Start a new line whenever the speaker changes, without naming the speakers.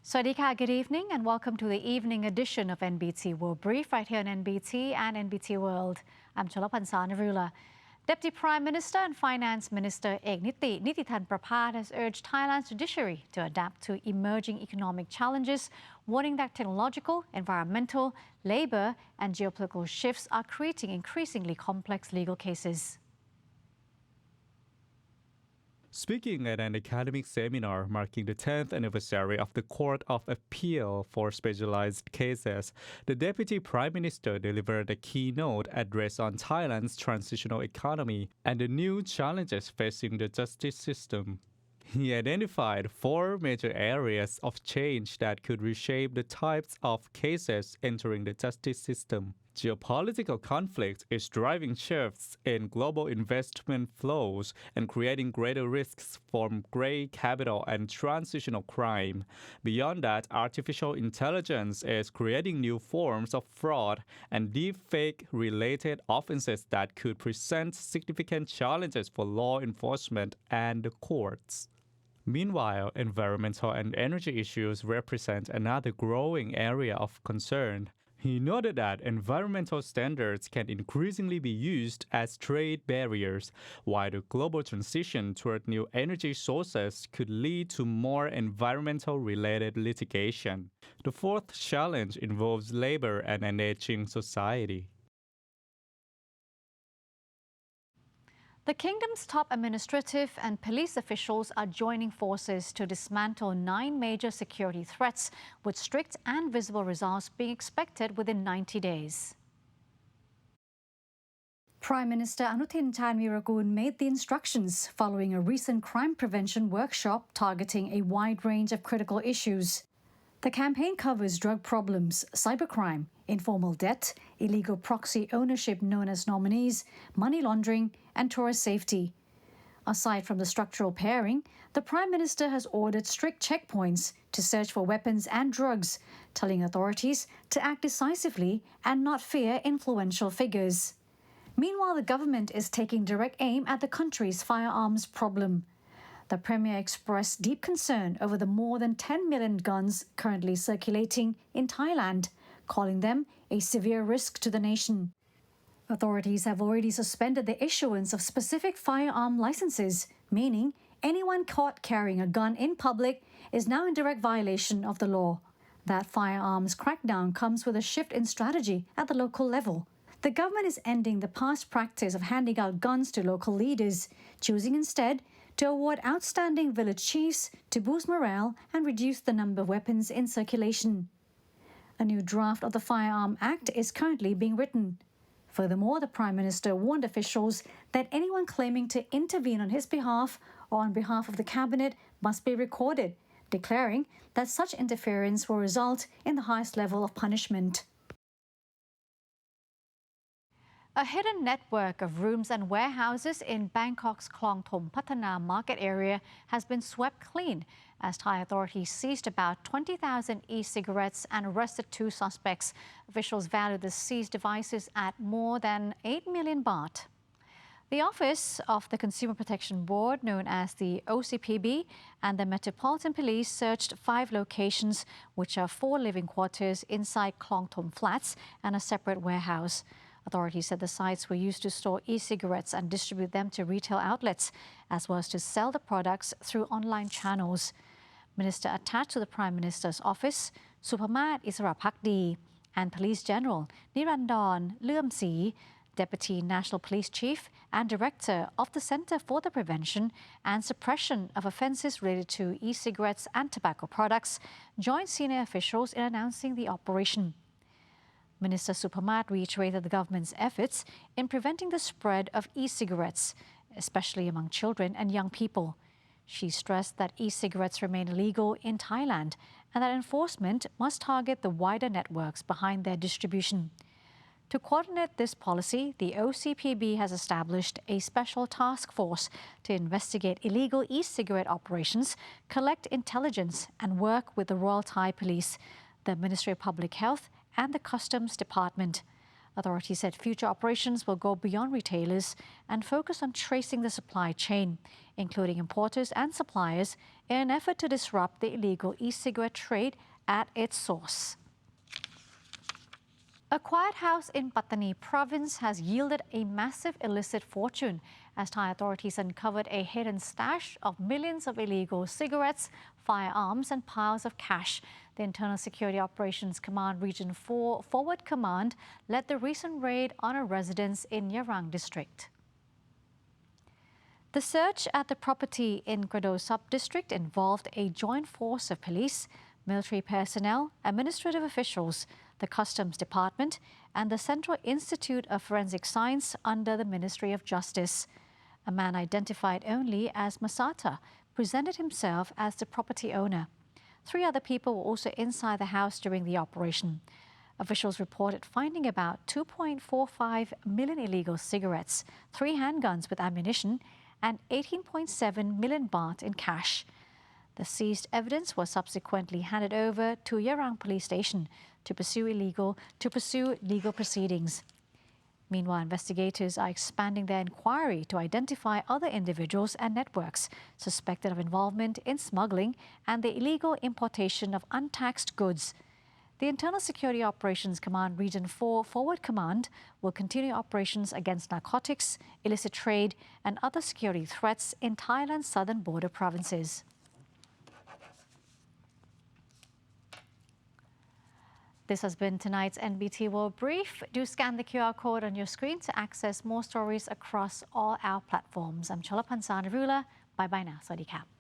Swadika, good evening and welcome to the evening edition of NBT World Brief right here on NBT and NBT World. I'm Cholapansar Narula. Deputy Prime Minister and Finance Minister Nitithan Prapat has urged Thailand's judiciary to adapt to emerging economic challenges, warning that technological, environmental, labour and geopolitical shifts are creating increasingly complex legal cases.
Speaking at an academic seminar marking the 10th anniversary of the Court of Appeal for Specialized Cases, the Deputy Prime Minister delivered a keynote address on Thailand's transitional economy and the new challenges facing the justice system. He identified 4 major areas of change that could reshape the types of cases entering the justice system. Geopolitical conflict is driving shifts in global investment flows and creating greater risks from grey capital and transitional crime. Beyond that, artificial intelligence is creating new forms of fraud and deepfake-related offenses that could present significant challenges for law enforcement and the courts. Meanwhile, environmental and energy issues represent another growing area of concern. He noted that environmental standards can increasingly be used as trade barriers, while the global transition toward new energy sources could lead to more environmental-related litigation. The fourth challenge involves labor and an aging society.
The kingdom's top administrative and police officials are joining forces to dismantle 9 major security threats, with strict and visible results being expected within 90 days.
Prime Minister Anuthin Chanvirakul made the instructions following a recent crime prevention workshop targeting a wide range of critical issues. The campaign covers drug problems, cybercrime, informal debt, illegal proxy ownership known as nominees, money laundering, and tourist safety. Aside from the structural pairing, the Prime Minister has ordered strict checkpoints to search for weapons and drugs, telling authorities to act decisively and not fear influential figures. Meanwhile, the government is taking direct aim at the country's firearms problem. The Premier expressed deep concern over the more than 10 million guns currently circulating in Thailand, calling them a severe risk to the nation. Authorities have already suspended the issuance of specific firearm licenses, meaning anyone caught carrying a gun in public is now in direct violation of the law. That firearms crackdown comes with a shift in strategy at the local level. The government is ending the past practice of handing out guns to local leaders, choosing instead to award outstanding village chiefs to boost morale and reduce the number of weapons in circulation. A new draft of the Firearm Act is currently being written. Furthermore, the Prime Minister warned officials that anyone claiming to intervene on his behalf or on behalf of the cabinet must be recorded, declaring that such interference will result in the highest level of punishment.
A hidden network of rooms and warehouses in Bangkok's Klong Thom Pattana market area has been swept clean as Thai authorities seized about 20,000 e-cigarettes and arrested 2 suspects. Officials valued the seized devices at more than 8 million baht. The Office of the Consumer Protection Board, known as the OCPB, and the Metropolitan Police searched 5 locations, which are 4 living quarters inside Klong Thom flats and a separate warehouse. Authorities said the sites were used to store e-cigarettes and distribute them to retail outlets, as well as to sell the products through online channels. Minister attached to the Prime Minister's office, Supamat Isarapakdi, and Police General Nirandorn Leumsi, Deputy National Police Chief and Director of the Centre for the Prevention and Suppression of Offences related to e-cigarettes and tobacco products, joined senior officials in announcing the operation. Minister Supamat reiterated the government's efforts in preventing the spread of e-cigarettes, especially among children and young people. She stressed that e-cigarettes remain illegal in Thailand and that enforcement must target the wider networks behind their distribution. To coordinate this policy, the OCPB has established a special task force to investigate illegal e-cigarette operations, collect intelligence and work with the Royal Thai Police, the Ministry of Public Health and the Customs Department. Authorities said future operations will go beyond retailers and focus on tracing the supply chain, including importers and suppliers, in an effort to disrupt the illegal e-cigarette trade at its source. A quiet house in Pattani province has yielded a massive illicit fortune as Thai authorities uncovered a hidden stash of millions of illegal cigarettes, firearms and piles of cash. The Internal Security Operations Command Region 4 Forward Command led the recent raid on a residence in Yarang district. The search at the property in Grado sub-district involved a joint force of police, military personnel, administrative officials, the Customs Department and the Central Institute of Forensic Science under the Ministry of Justice. A man identified only as Masata presented himself as the property owner. 3 other people were also inside the house during the operation. Officials reported finding about 2.45 million illegal cigarettes, 3 handguns with ammunition and 18.7 million baht in cash. The seized evidence was subsequently handed over to Yarang Police Station to pursue legal proceedings. Meanwhile, investigators are expanding their inquiry to identify other individuals and networks suspected of involvement in smuggling and the illegal importation of untaxed goods. The Internal Security Operations Command Region 4 Forward Command will continue operations against narcotics, illicit trade and other security threats in Thailand's southern border provinces. This has been tonight's NBT World Brief. Do scan the QR code on your screen to access more stories across all our platforms. I'm Cholapan Sanarula. Bye-bye now. Sawasdee krap.